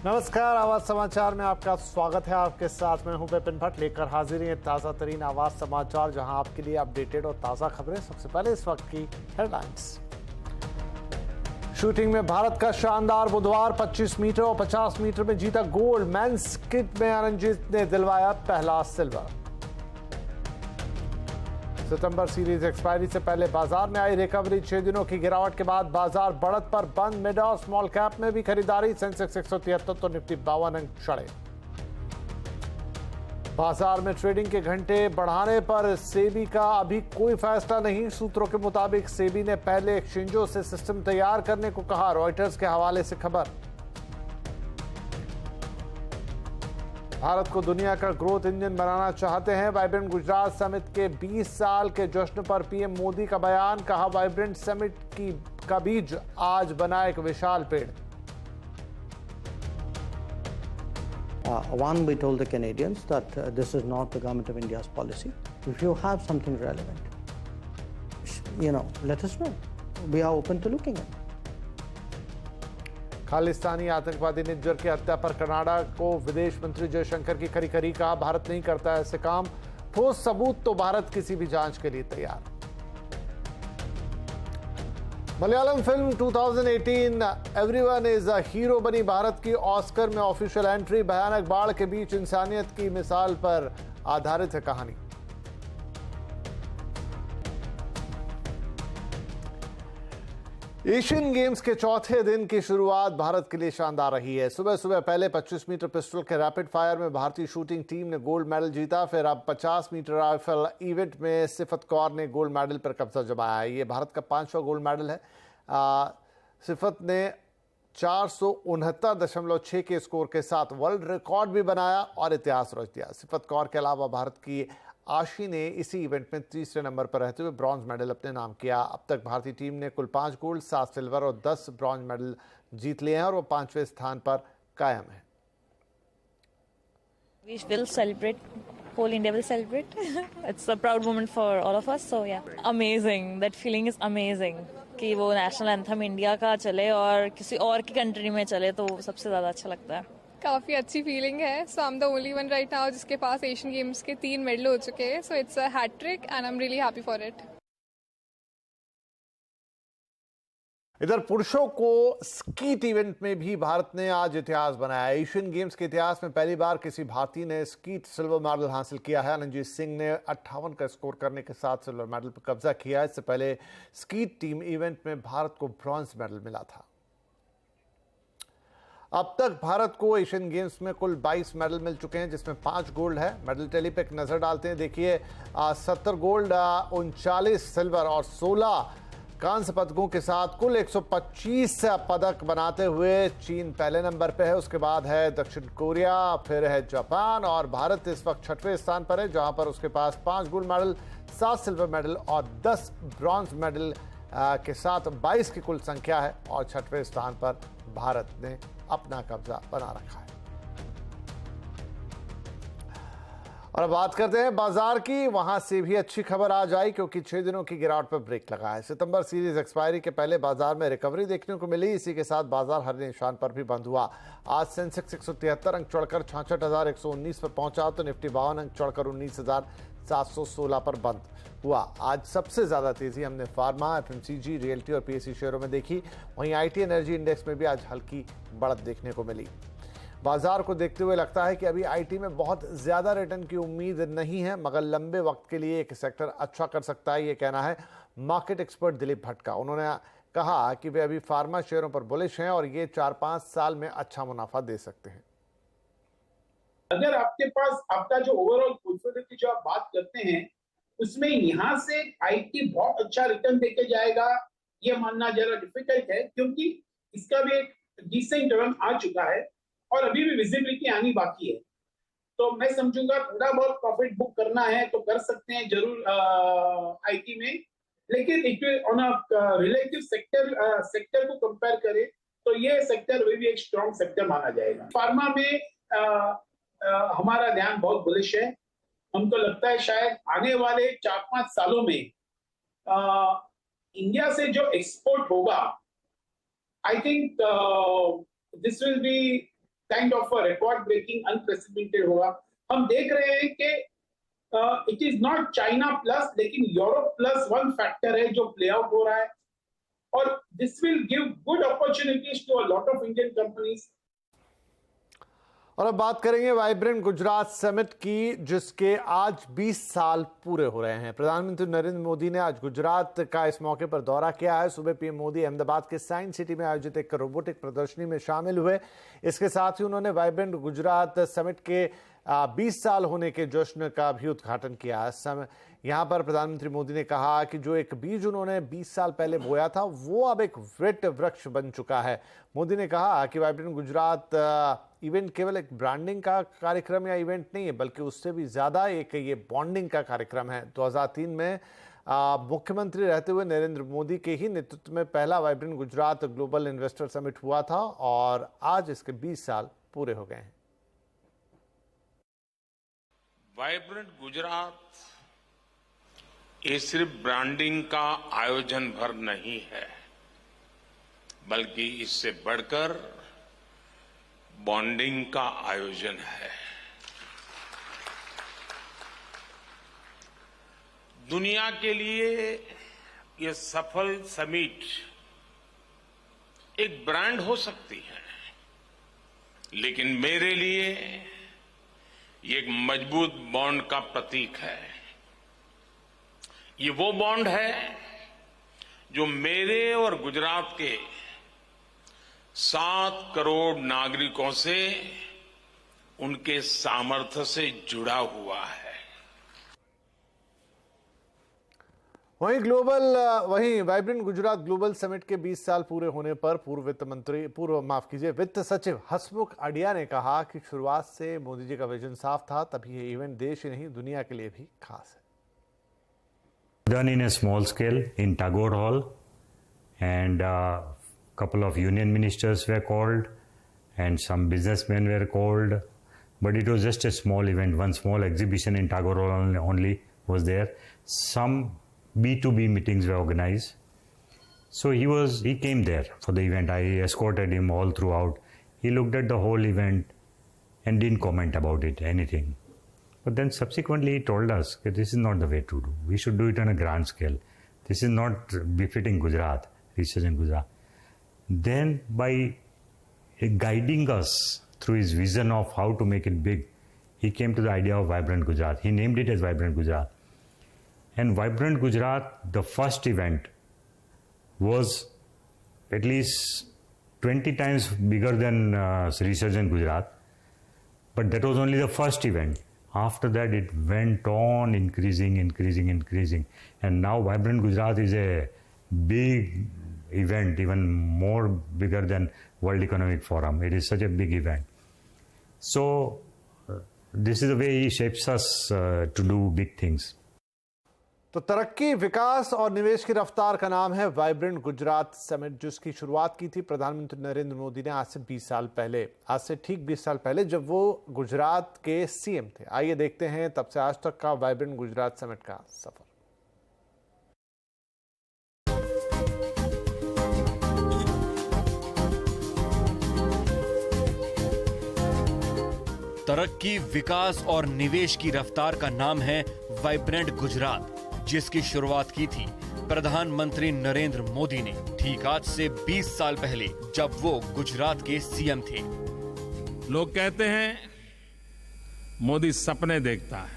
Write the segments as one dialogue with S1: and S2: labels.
S1: नमस्कार, आवाज समाचार में आपका स्वागत है। आपके साथ मैं हूं विपिन भट्ट, लेकर हाजिर हैं ताज़ा तरीन आवाज समाचार, जहां आपके लिए अपडेटेड और ताज़ा खबरें। सबसे पहले इस वक्त की हेडलाइंस। शूटिंग में भारत का शानदार बुधवार, 25 मीटर और 50 मीटर में जीता गोल्ड। मेंस स्किट में अरनजीत ने दिलवाया पहला सिल्वर। सितंबर सीरीज एक्सपायरी से पहले बाजार में आई रिकवरी। 6 दिनों की गिरावट के बाद बाजार बढ़त पर बंद। मिड और स्मॉल कैप में भी खरीदारी। सेंसेक्स 173 तो निफ्टी 52 अंक चढ़े। बाजार में ट्रेडिंग के घंटे बढ़ाने पर सेबी का अभी कोई फैसला नहीं। सूत्रों के मुताबिक सेबी ने पहले एक्सचेंजों से सिस्टम तैयार करने को कहा। रॉयटर्स के हवाले से खबर। भारत को दुनिया का ग्रोथ इंजन बनाना चाहते हैं। वाइब्रेंट गुजरात समिट के 20 साल के जश्न पर पीएम मोदी का बयान। कहा, वाइब्रेंट समिट का बीज आज बना एक विशाल पेड़।
S2: One, we told the Canadians that this is not the government of India's policy. If you have something relevant, let us know. We are open to looking at it.
S1: Khalistani आतंकवादी निज्जर की हत्या पर कनाडा को विदेश मंत्री जयशंकर की खरी खरी। कहा, भारत नहीं करता ऐसे काम। ठोस सबूत तो भारत किसी भी जांच के लिए तैयार। Malayalam film 2018 everyone is a hero बनी भारत की ऑस्कर में ऑफिशियल एंट्री। भयानक बाढ़ के बीच इंसानियत की मिसाल पर आधारित है कहानी। एशियन गेम्स के चौथे दिन की शुरुआत भारत के लिए शानदार रही है। सुबह सुबह पहले 25 मीटर पिस्टल के रैपिड फायर में भारतीय शूटिंग टीम ने गोल्ड मेडल जीता। फिर अब 50 मीटर राइफल इवेंट में सिफत कौर ने गोल्ड मेडल पर कब्जा जमाया है। ये भारत का 5वां गोल्ड मेडल है। सिफत ने 469.6 के स्कोर के साथ वर्ल्ड रिकॉर्ड भी बनाया और इतिहास रच दिया। सिफत कौर के अलावा भारत की आशी ने इसी इवेंट में तीसरे नंबर पर रहते हुए ब्रॉन्ज मेडल अपने नाम किया। अब तक भारतीय टीम ने कुल 5 गोल्ड, 7 सिल्वर और 10 ब्रॉन्ज मेडल जीत लिए हैं और वो 5वें स्थान पर कायम है।
S3: We will celebrate. Whole India will celebrate. It's a proud moment for all of us. So yeah, amazing. That feeling is amazing. कि वो नेशनल एंथम इंडिया का चले और किसी और की कंट्री में चले तो सबसे ज्यादा अच्छा लगता है।
S4: काफ़ी अच्छी फीलिंग है। So I am the only one right now जिसके पास एशियन गेम्स के 3 मेडल हो चुके हैं। So it's a hattrick and I am really happy for it.
S1: इधर पुरुषों को स्कीट इवेंट में भी भारत ने आज इतिहास बनाया। एशियन गेम्स के इतिहास में पहली बार किसी भारतीय ने स्कीट सिल्वर मेडल हासिल किया है। अरनजीत सिंह ने 58 का स्कोर करने के साथ सिल्वर मेडल पर कब्जा किया। इससे पहले स्कीट टीम इवेंट में भारत को ब्रॉन्ज मेडल मिला था। अब तक भारत को एशियन गेम्स में कुल 22 मेडल मिल चुके हैं, जिसमें 5 गोल्ड है। मेडल टैली पे एक नजर डालते हैं। देखिए, 70 गोल्ड, 39 सिल्वर और 16 कांस्य पदकों के साथ कुल 125 पदक बनाते हुए चीन पहले नंबर पे है। उसके बाद है दक्षिण कोरिया, फिर है जापान और भारत इस वक्त 6वें स्थान पर है, जहां पर उसके पास 5 गोल्ड मेडल, 7 सिल्वर मेडल और 10 ब्रॉन्ज मेडल के साथ 22 की कुल संख्या है और 6वें स्थान पर भारत ने अपना कब्जा बना रखा है। और अब बात करते हैं बाजार की। वहां से भी अच्छी खबर आज आई, क्योंकि 6 दिनों की गिरावट पर ब्रेक लगा है। सितंबर सीरीज एक्सपायरी के पहले बाजार में रिकवरी देखने को मिली। इसी के साथ बाजार हर निशान पर भी बंद हुआ। आज सेंसेक्स 173 अंक चढ़कर 66,119 पर पहुंचा, तो निफ्टी 52 अंक चढ़कर 19,716 पर बंद हुआ। आज सबसे ज्यादा तेजी हमने फार्मा, एफएमसीजी, रियल्टी और पीएसयू शेयरों में देखी। वहीं आईटी एनर्जी इंडेक्स में भी आज हल्की बढ़त देखने को मिली। बाजार को देखते हुए लगता है कि अभी आईटी में बहुत ज्यादा रिटर्न की उम्मीद नहीं है, मगर लंबे वक्त के लिए एक सेक्टर अच्छा कर सकता है, ये कहना है मार्केट एक्सपर्ट दिलीप भट्ट का। उन्होंने कहा कि वे अभी फार्मा शेयरों पर बुलिश हैं और ये 4-5 साल में अच्छा मुनाफा दे सकते हैं।
S5: अगर आपके पास आपका जो ओवरऑल पोर्टफोलियो की जो आप बात करते हैं, उसमें यहां से आईटी बहुत अच्छा रिटर्न देके जाएगा, ये मानना जरा डिफिकल्ट है, क्योंकि इसका भी एक डिसेंट टर्न आ चुका है और अभी भी विजिबिलिटी आनी बाकी है। तो मैं समझूंगा थोड़ा बहुत प्रॉफिट बुक करना है तो कर सकते हैं जरूर आईटी में, लेकिन it will on a relative sector को कंपेयर करें तो ये सेक्टर भी एक स्ट्रॉन्ग सेक्टर माना जाएगा। फार्मा में हमारा ध्यान बहुत बुलिश है। हमको लगता है शायद आने वाले 4-5 सालों में इंडिया से जो एक्सपोर्ट होगा, I think this will be kind of record breaking unprecedented होगा। हम देख रहे हैं कि it is not China plus, लेकिन यूरोप प्लस वन फैक्टर है जो प्ले आउट हो रहा है, और this will give good opportunities to a lot of Indian companies.
S1: और अब बात करेंगे वाइब्रेंट गुजरात समिट की, जिसके आज 20 साल पूरे हो रहे हैं। प्रधानमंत्री नरेंद्र मोदी ने आज गुजरात का इस मौके पर दौरा किया है। सुबह पीएम मोदी अहमदाबाद के साइंस सिटी में आयोजित एक रोबोटिक प्रदर्शनी में शामिल हुए। इसके साथ ही उन्होंने वाइब्रेंट गुजरात समिट के 20 साल होने के जश्न का भी उद्घाटन किया। यहाँ पर प्रधानमंत्री मोदी ने कहा कि जो एक बीज उन्होंने 20 साल पहले बोया था, वो अब एक वृक्ष वृक्ष बन चुका है। मोदी ने कहा कि वाइब्रेंट गुजरात इवेंट केवल एक ब्रांडिंग का कार्यक्रम या इवेंट नहीं है, बल्कि उससे भी ज़्यादा एक ये बॉन्डिंग का कार्यक्रम है। 2003 में मुख्यमंत्री रहते हुए नरेंद्र मोदी के ही नेतृत्व में पहला vibrant Gujarat global investor summit हुआ था, और आज इसके 20 साल पूरे हो गए हैं।
S6: वाइब्रेंट गुजरात ये सिर्फ ब्रांडिंग का आयोजन भर नहीं है, बल्कि इससे बढ़कर बॉन्डिंग का आयोजन है। दुनिया के लिए यह सफल समिट एक ब्रांड हो सकती है, लेकिन मेरे लिए ये एक मजबूत बॉन्ड का प्रतीक है। ये वो बॉन्ड है जो मेरे और गुजरात के 7 करोड़ नागरिकों से, उनके सामर्थ्य से जुड़ा हुआ है।
S1: वहीं वाइब्रेंट गुजरात ग्लोबल समिट के 20 साल पूरे होने पर वित्त सचिव हसमुख अढ़िया ने कहा कि शुरुआत से मोदी जी का विजन साफ था, तभी ये इवेंट देश ही नहीं दुनिया के लिए भी खास है।
S7: Done in a small scale in Tagore Hall, and couple of union ministers were called and some businessmen were called, but it was just a small event. One small exhibition in Tagore Hall only was there. Some B2B meetings were organized. So he came there for the event. I escorted him all throughout. He looked at the whole event and didn't comment about it, anything. But then subsequently he told us that this is not the way to do. We should do it on a grand scale. This is not befitting Gujarat, research in Gujarat. Then by guiding us through his vision of how to make it big, he came to the idea of Vibrant Gujarat. He named it as Vibrant Gujarat. And Vibrant Gujarat, the first event, was at least 20 times bigger than Research in Gujarat. But that was only the first event. After that, it went on increasing. And now Vibrant Gujarat is a big event, even more bigger than World Economic Forum. It is such a big event. So this is the way he shapes us to do big things.
S1: तो तरक्की, विकास और निवेश की रफ्तार का नाम है vibrant Gujarat summit, जिसकी शुरुआत की थी प्रधानमंत्री नरेंद्र मोदी ने आज से 20 साल पहले। आज से ठीक 20 साल पहले, जब वो गुजरात के सीएम थे। आइए देखते हैं तब से आज तक का वाइब्रेंट गुजरात समिट का सफर।
S8: तरक्की, विकास और निवेश की रफ्तार का नाम है वाइब्रेंट गुजरात, जिसकी शुरुआत की थी प्रधानमंत्री नरेंद्र मोदी ने ठीक आज से 20 साल पहले, जब वो गुजरात के सीएम थे।
S6: लोग कहते हैं मोदी सपने देखता है।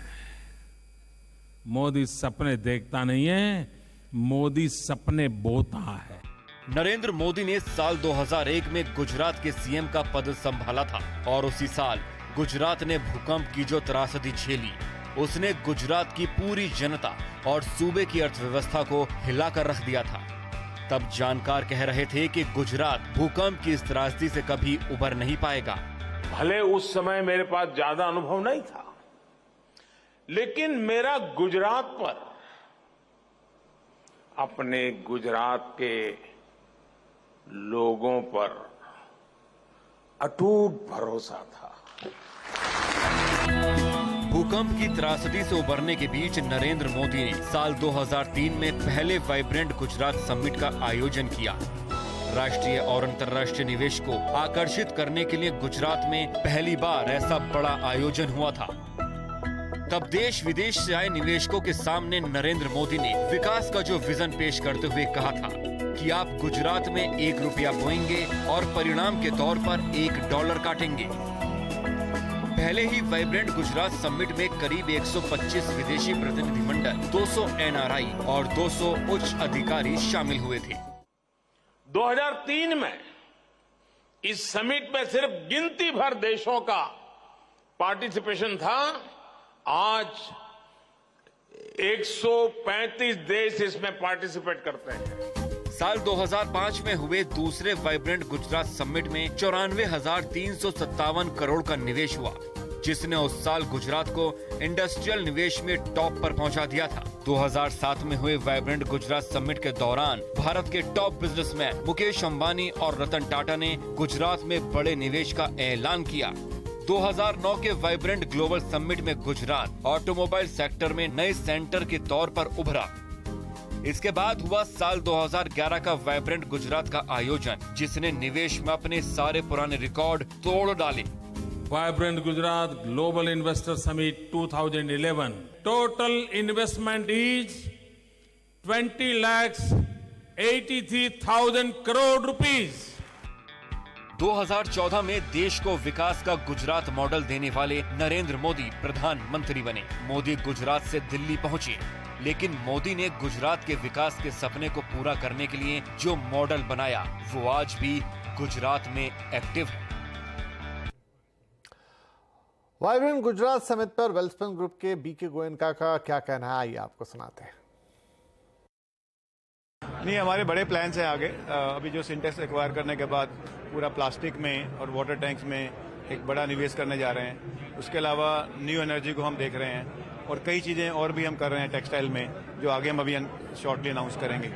S6: मोदी सपने देखता नहीं है, मोदी सपने बोता है।
S8: नरेंद्र मोदी ने साल 2001 में गुजरात के सीएम का पद संभाला था, और उसी साल गुजरात ने भूकंप की जो त्रासदी झेली, उसने गुजरात की पूरी जनता और सूबे की अर्थव्यवस्था को हिलाकर रख दिया था। तब जानकार कह रहे थे कि गुजरात भूकंप की इस त्रासदी से कभी उबर नहीं पाएगा।
S6: भले उस समय मेरे पास ज्यादा अनुभव नहीं था, लेकिन मेरा गुजरात पर, अपने गुजरात के लोगों पर अटूट भरोसा था।
S8: भूकंप की त्रासदी से उबरने के बीच नरेंद्र मोदी ने साल 2003 में पहले वाइब्रेंट गुजरात समिट का आयोजन किया। राष्ट्रीय और अंतर्राष्ट्रीय निवेश को आकर्षित करने के लिए गुजरात में पहली बार ऐसा बड़ा आयोजन हुआ था। तब देश विदेश से आए निवेशकों के सामने नरेंद्र मोदी ने विकास का जो विजन पेश करते हुए कहा था कि आप गुजरात में 1 रुपया बोएंगे और परिणाम के तौर पर $1 काटेंगे। पहले ही वाइब्रेंट गुजरात समिट में करीब 125 विदेशी प्रतिनिधिमंडल, 200 NRI और 200 उच्च अधिकारी शामिल हुए थे।
S6: 2003 में इस समिट में सिर्फ गिनती भर देशों का पार्टिसिपेशन था। आज 135 देश इसमें पार्टिसिपेट करते हैं।
S8: साल 2005 में हुए दूसरे वाइब्रेंट गुजरात समिट में 94,357 करोड़ का निवेश हुआ, जिसने उस साल गुजरात को इंडस्ट्रियल निवेश में टॉप पर पहुंचा दिया था। 2007 में हुए वाइब्रेंट गुजरात समिट के दौरान भारत के टॉप बिजनेसमैन मुकेश अंबानी और रतन टाटा ने गुजरात में बड़े निवेश का ऐलान किया। 2009 के वाइब्रेंट ग्लोबल समिट में गुजरात ऑटोमोबाइल सेक्टर में नए सेंटर के तौर पर उभरा। इसके बाद हुआ साल 2011 का वाइब्रेंट गुजरात का आयोजन, जिसने निवेश में अपने सारे पुराने रिकॉर्ड तोड़ डाले।
S9: Vibrant Gujarat global investor summit 2011 total investment is 20,83,000 crore rupees.
S8: 2014 में देश को विकास का गुजरात मॉडल देने वाले नरेंद्र मोदी प्रधानमंत्री बने। मोदी गुजरात से दिल्ली पहुंचे, लेकिन मोदी ने गुजरात के विकास के सपने को पूरा करने के लिए जो मॉडल बनाया वो आज भी गुजरात में एक्टिव है।
S1: वाइब्रेंट गुजरात समिट पर वेल्सपन ग्रुप के बीके गोयनका का क्या कहना है, आइए आपको सुनाते हैं।
S10: नहीं, हमारे बड़े प्लान्स हैं आगे। अभी जो सिंटेक्स एक्वायर करने के बाद पूरा प्लास्टिक में और वाटर टैंक्स में एक बड़ा निवेश करने जा रहे हैं। उसके अलावा न्यू एनर्जी को हम देख रहे हैं और कई चीज़ें और भी हम कर रहे हैं टेक्सटाइल में, जो आगे हम अभी शॉर्टली अनाउंस करेंगे।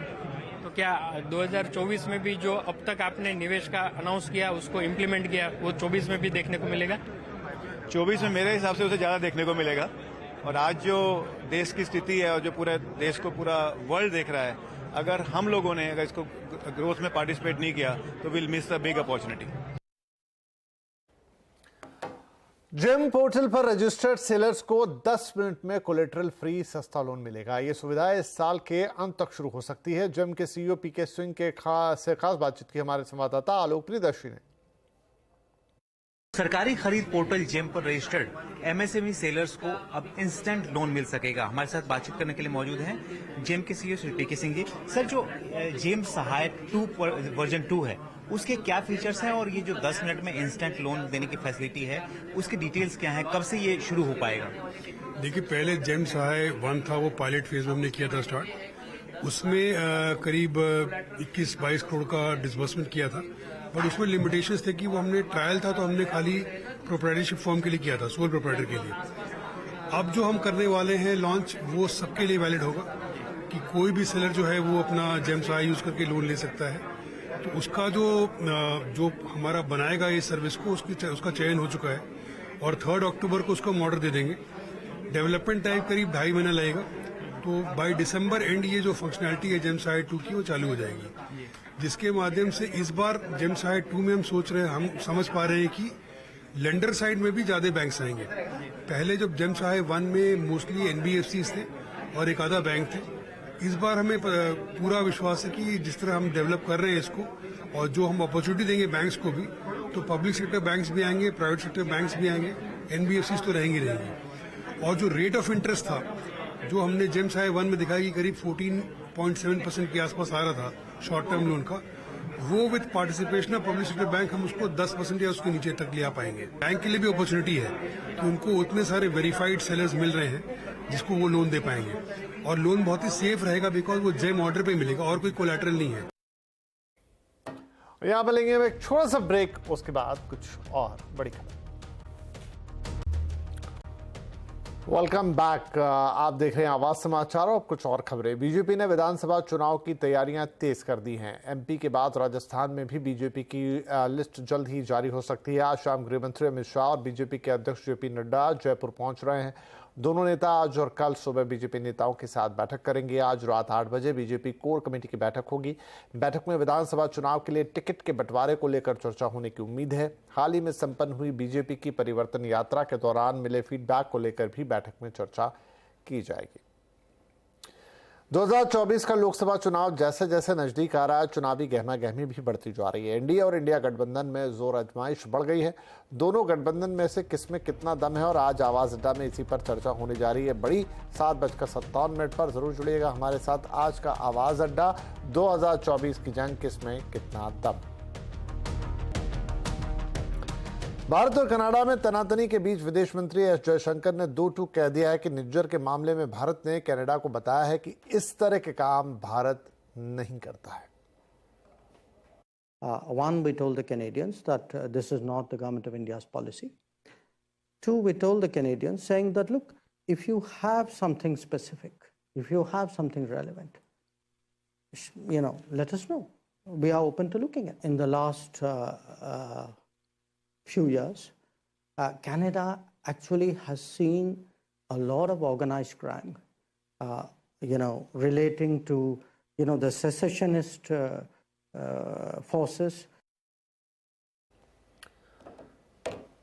S11: तो क्या 2024 में भी जो अब तक आपने निवेश का अनाउंस किया उसको इम्प्लीमेंट किया, वो 24 में भी देखने को मिलेगा?
S10: 24 में मेरे हिसाब से उसे ज़्यादा देखने को मिलेगा। और आज जो देश की स्थिति है और जो पूरे देश को पूरा वर्ल्ड देख रहा है, अगर हम लोगों ने अगर इसको ग्रोथ में पार्टिसिपेट नहीं किया तो will miss the big opportunity.
S1: Gym portal पर रजिस्टर्ड सेलर्स को 10 मिनट में कोलेटरल फ्री सस्ता लोन मिलेगा। ये सुविधा इस साल के अंत तक शुरू हो सकती है। जिम के सीईओ पीके सिंह के खास बातचीत की हमारे संवाददाता आलोक प्रियदर्शी ने।
S12: सरकारी खरीद पोर्टल जेम पर रजिस्टर्ड एमएसएमई सेलर्स को अब इंस्टेंट लोन मिल सकेगा। हमारे साथ बातचीत करने के लिए मौजूद हैं जेम के सीईओ श्री पीके सिंह जी। सर, जो जेम सहायक 2 वर्जन 2 है, उसके क्या फीचर्स हैं और ये जो 10 मिनट में इंस्टेंट लोन देने की फैसिलिटी है, उसकी डिटेल्स क्या है, कब से ये शुरू हो पाएगा?
S13: देखिए, पहले जेम सहाय 1 था, वो पायलट फेज में हमने किया था स्टार्ट। उसमें करीब 21-22 करोड़ का डिसबर्समेंट किया था, बट उसमें लिमिटेशंस थे कि वो हमने ट्रायल था तो हमने खाली प्रोप्राइटरशिप फॉर्म के लिए किया था, सोल प्रोप्राइटर के लिए। अब जो हम करने वाले हैं लॉन्च, वो सबके लिए वैलिड होगा कि कोई भी सेलर जो है वो अपना जेम सहाय यूज करके लोन ले सकता है। तो उसका जो हमारा बनाएगा ये सर्विस को, उसका चयन हो चुका है और 3 अक्टूबर को उसको हम ऑर्डर दे देंगे। डेवलपमेंट टाइम करीब 2.5 महीना लगेगा, तो बाय दिसंबर एंड ये जो फंक्शनैलिटी है जेम सहाय 2 की वो चालू हो जाएगी, जिसके माध्यम से इस बार जेम सहाय 2 में हम समझ पा रहे हैं कि लेंडर साइड में भी ज्यादा बैंक्स आएंगे। पहले जब जेम सहाय 1 में मोस्टली एनबीएफसीज थे और एक आधा बैंक थे। इस बार हमें पूरा विश्वास है कि जिस तरह हम डेवलप कर रहे हैं इसको और जो हम अपॉर्चुनिटी देंगे बैंक्स को भी, तो पब्लिक सेक्टर बैंक्स भी आएंगे, प्राइवेट सेक्टर बैंक्स भी आएंगे, एनबीएफसीज तो रहेंगे। और जो रेट ऑफ इंटरेस्ट था, जो हमने जेम सहाय 1 में दिखाया कि करीब 14.7% के आसपास आ रहा था शॉर्ट टर्म लोन का, वो with participation of public sector bank हम उसको 10% या उसके नीचे तक ले आ पाएंगे। बैंक के लिए भी अपॉर्चुनिटी है कि उनको उतने सारे वेरीफाइड सेलर्स मिल रहे हैं जिसको वो लोन दे पाएंगे, और लोन बहुत ही सेफ रहेगा बिकॉज वो जेम ऑर्डर पे मिलेगा और कोई कोलैटरल नहीं है।
S1: यहाँ पर लेंगे हम एक छोटा सा ब्रेक, उसके बाद कुछ और बड़ी खबर। Welcome back. आप देख रहे हैं आवाज समाचार और कुछ और खबरें। बीजेपी ने विधानसभा चुनाव की तैयारियां तेज कर दी हैं। एमपी के बाद राजस्थान में भी बीजेपी की लिस्ट जल्द ही जारी हो सकती है। आज शाम गृह मंत्री अमित शाह और बीजेपी के अध्यक्ष जेपी नड्डा जयपुर पहुंच रहे हैं। दोनों नेता आज और कल सुबह बीजेपी नेताओं के साथ बैठक करेंगे। आज रात 8 बजे बीजेपी कोर कमेटी की बैठक होगी। बैठक में विधानसभा चुनाव के लिए टिकट के बंटवारे को लेकर चर्चा होने की उम्मीद है। हाल ही में संपन्न हुई बीजेपी की परिवर्तन यात्रा के दौरान मिले फीडबैक को लेकर भी बैठक में चर्चा की जाएगी। 2024 का लोकसभा चुनाव जैसे जैसे नजदीक आ रहा है, चुनावी गहमागहमी भी बढ़ती जा रही है। एनडीए और इंडिया गठबंधन में जोर आजमाइश बढ़ गई है। दोनों गठबंधन में से किसमें कितना दम है और आज आवाज अड्डा में इसी पर चर्चा होने जा रही है। बड़ी 7:57 पर जरूर जुड़िएगा हमारे साथ। आज का आवाज अड्डा 2024 की जंग किसमें कितना दम। भारत और कनाडा में तनातनी के बीच विदेश मंत्री एस जयशंकर ने दो टूक कह दिया है कि निज्जर के मामले में भारत ने कनाडा को बताया है कि इस तरह के काम भारत नहीं करता है।
S2: One, we told the Canadians that this is not the government of India's policy. Two, we told the Canadians saying that, look, if you have something specific, if you have something relevant, let us know. We are open to looking at. In the last few years, Canada actually has seen a lot of organized crime, relating to, the secessionist forces.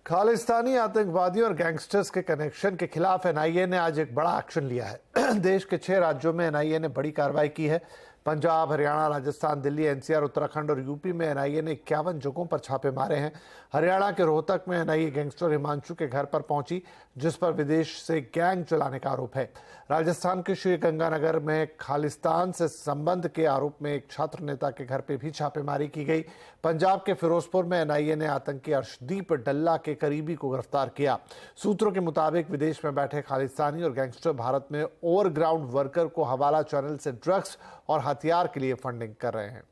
S1: Khalistani आतंकवादियों और gangsters के connection के खिलाफ NIA ने आज एक बड़ा action लिया है। देश के 6 राज्यों में एनआईए ने बड़ी कार्रवाई की है। पंजाब, हरियाणा, राजस्थान, दिल्ली, एनसीआर, उत्तराखंड और यूपी में एनआईए ने 51 जगहों पर छापे मारे हैं। हरियाणा के रोहतक में एनआईए गैंगस्टर हिमांशु के घर पर पहुंची, जिस पर विदेश से गैंग चलाने का आरोप है। राजस्थान के श्रीगंगानगर में खालिस्तान से संबंध के आरोप में एक छात्र नेता के घर पर भी छापेमारी की गई। पंजाब के फिरोजपुर में एनआईए ने आतंकी अर्शदीप डल्ला के करीबी को गिरफ्तार किया। सूत्रों के मुताबिक विदेश में बैठे खालिस्तानी और गैंगस्टर भारत में ओवरग्राउंड वर्कर को हवाला चैनल से ड्रग्स और हथियार के लिए फंडिंग कर रहे हैं।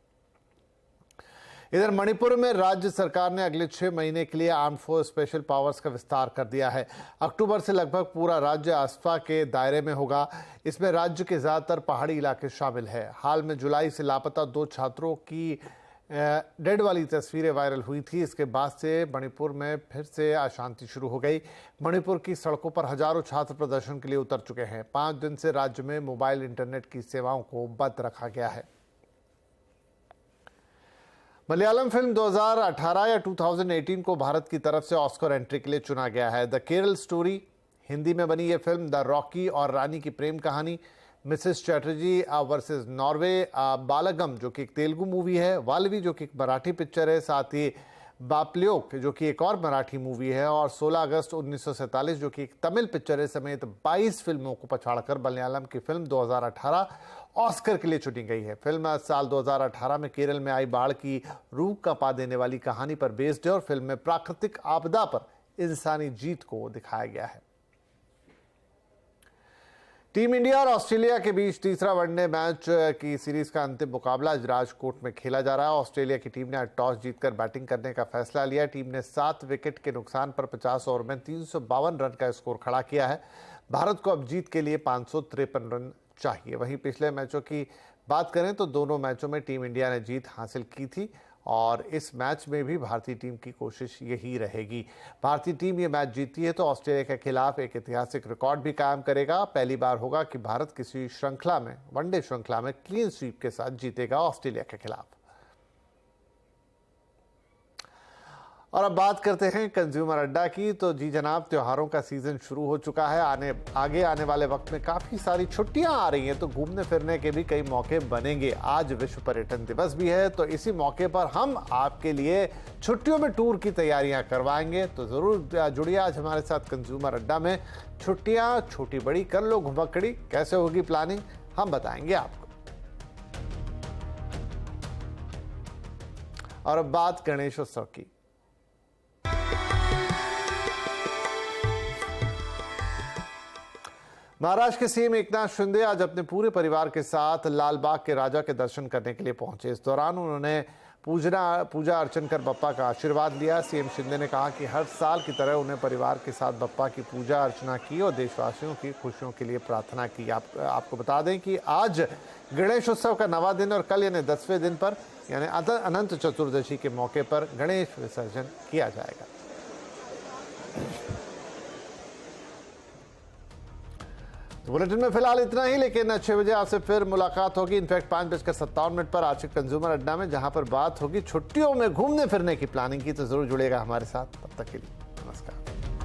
S1: इधर मणिपुर में राज्य सरकार ने अगले 6 महीने के लिए आर्म्ड फोर्स स्पेशल पावर्स का विस्तार कर दिया है। अक्टूबर से लगभग पूरा राज्य आसपा के दायरे में होगा। इसमें राज्य के ज्यादातर पहाड़ी इलाके शामिल है। हाल में जुलाई से लापता 2 छात्रों की डेड वाली तस्वीरें वायरल हुई थी। इसके बाद से मणिपुर में फिर से अशांति शुरू हो गई। मणिपुर की सड़कों पर हजारों छात्र प्रदर्शन के लिए उतर चुके हैं। 5 दिन से राज्य में मोबाइल इंटरनेट की सेवाओं को बंद रखा गया है। मलयालम फिल्म 2018 या 2018 को भारत की तरफ से ऑस्कर एंट्री के लिए चुना गया है। द केरल स्टोरी हिंदी में बनी यह फिल्म द रॉकी और रानी की प्रेम कहानी, Mrs Chatterjee versus Norway, Balgam जो कि एक तेलुगु मूवी है, वाल्वी जो कि एक मराठी पिक्चर है, साथ ही बापल्योक जो कि एक और मराठी मूवी है, और 16 अगस्त 1947 जो कि एक तमिल पिक्चर है, समेत 22 फिल्मों को पछाड़कर मलयालम की फिल्म 2018 ऑस्कर के लिए चुनी गई है। फिल्म साल 2018 में केरल में आई बाढ़ की रूह कंपा देने वाली कहानी पर बेस्ड है और फिल्म में प्राकृतिक आपदा पर इंसानी जीत को दिखाया गया है। टीम इंडिया और ऑस्ट्रेलिया के बीच तीसरा वनडे मैच की सीरीज का अंतिम मुकाबला आज राजकोट में खेला जा रहा है। ऑस्ट्रेलिया की टीम ने आज टॉस जीतकर बैटिंग करने का फैसला लिया। टीम ने 7 विकेट के नुकसान पर 50 ओवर में 352 रन का स्कोर खड़ा किया है। भारत को अब जीत के लिए 553 रन चाहिए। वहीं पिछले मैचों की बात करें तो दोनों मैचों में टीम इंडिया ने जीत हासिल की थी और इस मैच में भी भारतीय टीम की कोशिश यही रहेगी। भारतीय टीम ये मैच जीतती है तो ऑस्ट्रेलिया के खिलाफ एक ऐतिहासिक रिकॉर्ड भी कायम करेगा। पहली बार होगा कि भारत किसी श्रृंखला में, वनडे श्रृंखला में क्लीन स्वीप के साथ जीतेगा ऑस्ट्रेलिया के खिलाफ। और अब बात करते हैं कंज्यूमर अड्डा की। तो जी जनाब, त्योहारों का सीजन शुरू हो चुका है। आगे आने वाले वक्त में काफ़ी सारी छुट्टियां आ रही हैं, तो घूमने फिरने के भी कई मौके बनेंगे। आज विश्व पर्यटन दिवस भी है, तो इसी मौके पर हम आपके लिए छुट्टियों में टूर की तैयारियां करवाएंगे। तो ज़रूर जुड़िए आज हमारे साथ कंज्यूमर अड्डा में। छुट्टियाँ छोटी बड़ी कर लो घुमक्कड़ी, कैसे होगी प्लानिंग हम बताएंगे आपको। और अब बात गणेशोत्सव की। महाराष्ट्र के सीएम एकनाथ शिंदे आज अपने पूरे परिवार के साथ लालबाग के राजा के दर्शन करने के लिए पहुंचे। इस दौरान उन्होंने पूजा अर्चन कर बप्पा का आशीर्वाद लिया। सीएम शिंदे ने कहा कि हर साल की तरह उन्हें परिवार के साथ बप्पा की पूजा अर्चना की और देशवासियों की खुशियों के लिए प्रार्थना की। आपको बता दें कि आज गणेशोत्सव का 9वां दिन और कल यानी 10वें दिन पर यानी अनंत चतुर्दशी के मौके पर गणेश विसर्जन किया जाएगा। बुलेटिन में फिलहाल इतना ही, लेकिन 6 बजे आपसे फिर मुलाकात होगी। इनफैक्ट 5:57 पर आशिक कंज्यूमर अड्डा में, जहां पर बात होगी छुट्टियों में घूमने फिरने की प्लानिंग की। तो जरूर जुड़ेगा हमारे साथ। तब तक के लिए नमस्कार।